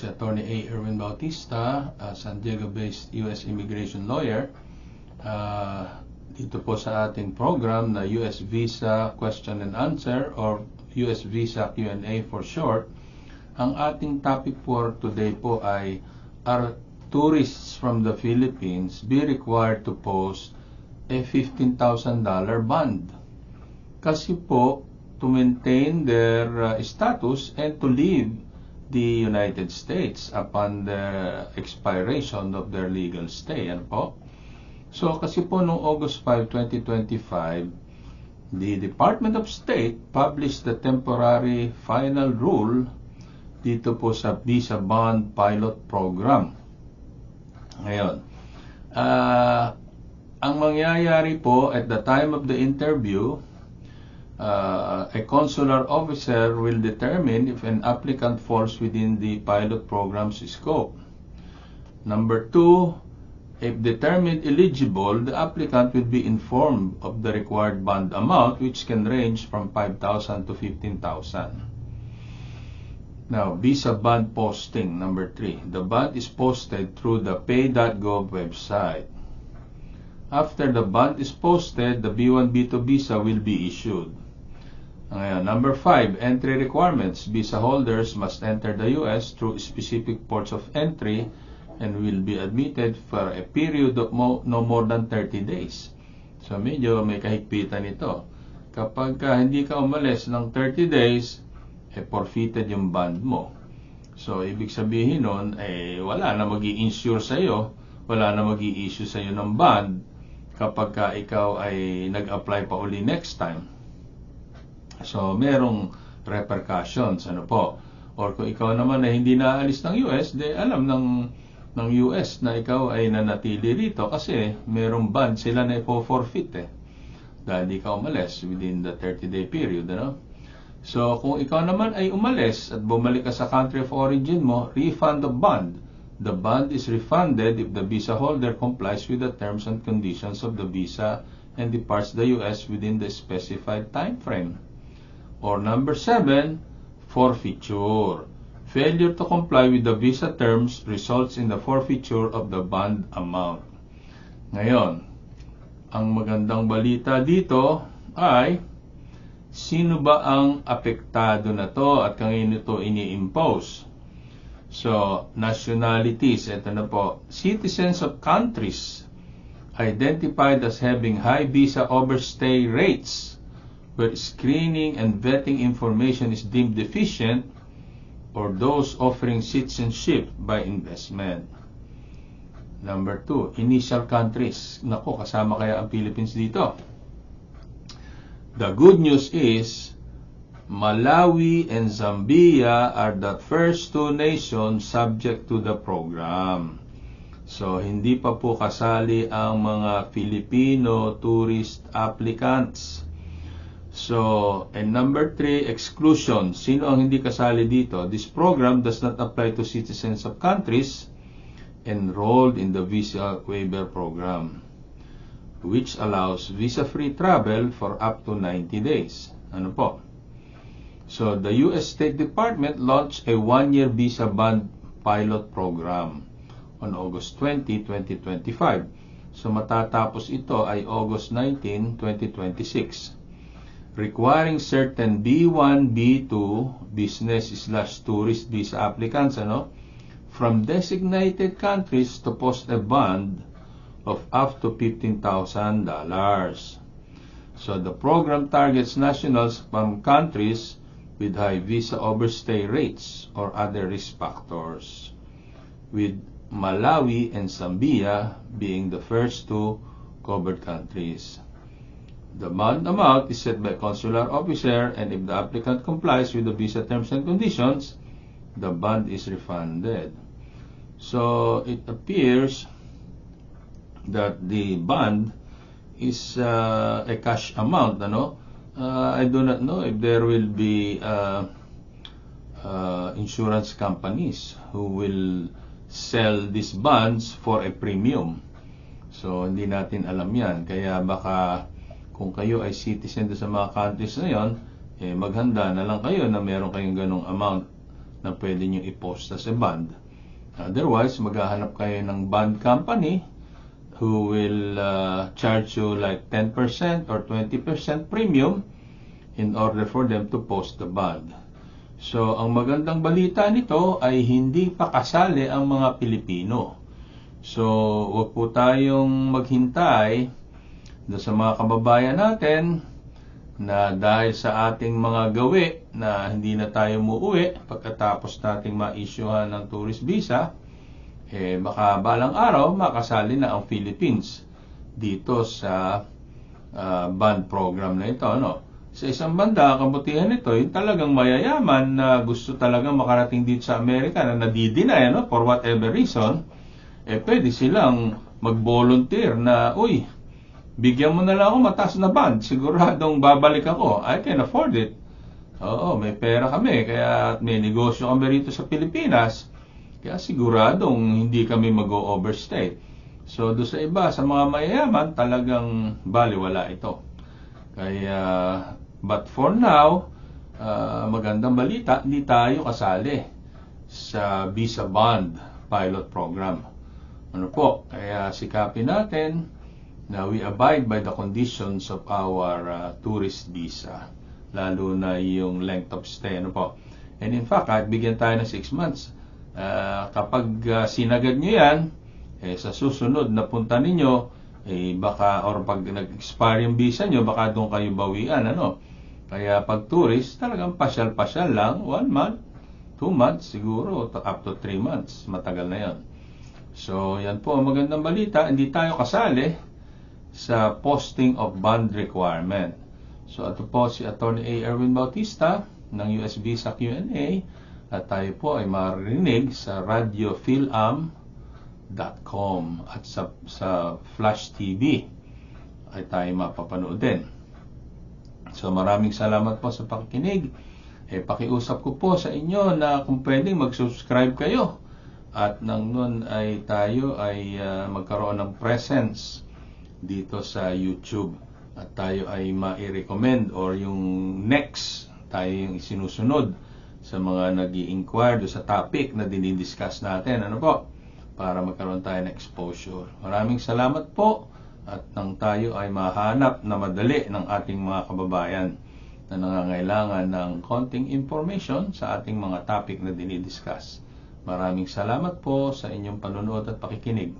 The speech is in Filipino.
si Attorney A. Erwin Bautista, San Diego-based U.S. immigration lawyer. Dito po sa ating program na U.S. Visa Question and Answer or U.S. Visa Q&A for short. Ang ating topic for today po ay, are tourists from the Philippines be required to post a $15,000 bond? Kasi po, to maintain their status and to leave the United States upon the expiration of their legal stay. Ano po? So, kasi po noong August 5, 2025, the Department of State published the temporary final rule dito po sa Visa Bond Pilot Program. Ngayon, ang mangyayari po at the time of the interview, a consular officer will determine if an applicant falls within the pilot program's scope. Number 2, if determined eligible, the applicant will be informed of the required bond amount, which can range from $5,000 to $15,000. Now, visa bond posting, number 3. The bond is posted through the pay.gov website. After the bond is posted, the B1, B2 visa will be issued. Ngayon, number 5, entry requirements. Visa holders must enter the U.S. through specific ports of entry and will be admitted for a period of no more than 30 days. So, medyo may kahigpitan ito. Kapag hindi ka umalis ng 30 days, forfeited yung bond mo. So, ibig sabihin nun, wala na mag-i-insure sa'yo, wala na mag-i-issue sa'yo ng bond kapag ikaw ay nag-apply pa uli next time. So, merong repercussions, ano po. Or kung ikaw naman ay hindi naalis ng US, alam ng US na ikaw ay nanatili rito kasi merong bond sila na ipo-forfeit dahil di ka umalis within the 30-day period, ano? So, kung ikaw naman ay umalis at bumalik ka sa country of origin mo, refund of bond. The bond is refunded if the visa holder complies with the terms and conditions of the visa and departs the US within the specified time frame. Or number 7, forfeiture. Failure to comply with the visa terms results in the forfeiture of the bond amount. Ngayon, ang magandang balita dito ay, sino ba ang apektado na to at kanino ito ini-impose? So, nationalities, ito na po, citizens of countries identified as having high visa overstay rates where screening and vetting information is deemed deficient, or those offering citizenship by investment. Number 2, initial countries. Nako, kasama kaya ang Philippines dito? The good news is, Malawi and Zambia are the first 2 nations subject to the program. So, hindi pa po kasali ang mga Filipino tourist applicants. So, and number 3, exclusion. Sino ang hindi kasali dito? This program does not apply to citizens of countries enrolled in the Visa Waiver Program, which allows visa-free travel for up to 90 days. Ano po? So, the U.S. State Department launched a 1-year visa bond pilot program on August 20, 2025. So, matatapos ito ay August 19, 2026. Requiring certain B1, B2 business/tourist visa applicants from designated countries to post a bond of up to $15,000. So the program targets nationals from countries with high visa overstay rates or other risk factors, with Malawi and Zambia being the first 2 covered countries. The bond amount is set by consular officer, and if the applicant complies with the visa terms and conditions, the bond is refunded. So, it appears that the bond is a cash amount, I do not know if there will be insurance companies who will sell these bonds for a premium. So, hindi natin alam yan. Kaya baka kung kayo ay citizen sa mga countries na yon, maghanda na lang kayo na meron kayong ganong amount na pwede nyo i-post as a bond. Otherwise, maghahanap kayo ng bond company who will charge you like 10% or 20% premium in order for them to post the bond. So, ang magandang balita nito ay hindi pa kasali ang mga Pilipino. So, huwag po tayong maghintay sa mga kababayan natin na dahil sa ating mga gawi na hindi na tayo muuwi pagkatapos nating ma-issuehan ng tourist visa, baka balang araw makasali na ang Philippines dito sa bond program na ito, no? Sa isang banda, kabutihan nito, yung talagang mayayaman na gusto talagang makarating dito sa Amerika na nadidinay, no? For whatever reason, pwede silang mag-volunteer na, uy, bigyan mo na lang ako mataas na bond, siguradong babalik ako, I can afford it. Oo, may pera kami, kaya may negosyo kami rito sa Pilipinas, kaya siguradong hindi kami mag-overstay. So, doon sa iba, sa mga mayayaman, talagang baliwala ito. Kaya, but for now, magandang balita, hindi tayo kasali sa visa bond pilot program. Ano po, kaya sikapin natin na we abide by the conditions of our tourist visa, lalo na yung length of stay. Ano po. And in fact, kahit bigyan tayo ng 6 months, kapag sinagad nyo yan, sa susunod na punta ninyo, baka, or pag nag-expire yung visa nyo, baka doon kayo bawian, ano. Kaya pag tourist, talagang pasyal-pasyal lang, 1 month, 2 months, siguro, up to 3 months, matagal na yan. So, yan po ang magandang balita, hindi tayo kasali sa posting of bond requirement. So, ito po si Attorney A. Erwin Bautista ng US Visa Q&A, at tayo po ay maririnig sa radiophilam.com at sa Flash TV ay tayo mapapanood din. So, maraming salamat po sa pakikinig. Pakiusap ko po sa inyo na kung pwedeng mag-subscribe kayo at nang nun ay tayo ay magkaroon ng presence dito sa YouTube at tayo ay ma-recommend or yung next tayo yung isinusunod sa mga nag-i-inquire sa topic na dinidiscuss natin, ano po, para magkaroon tayo ng exposure. Maraming salamat po at nang tayo ay mahanap na madali ng ating mga kababayan na nangangailangan ng konting information sa ating mga topic na dinidiscuss. Maraming salamat po sa inyong panonood at pakikinig.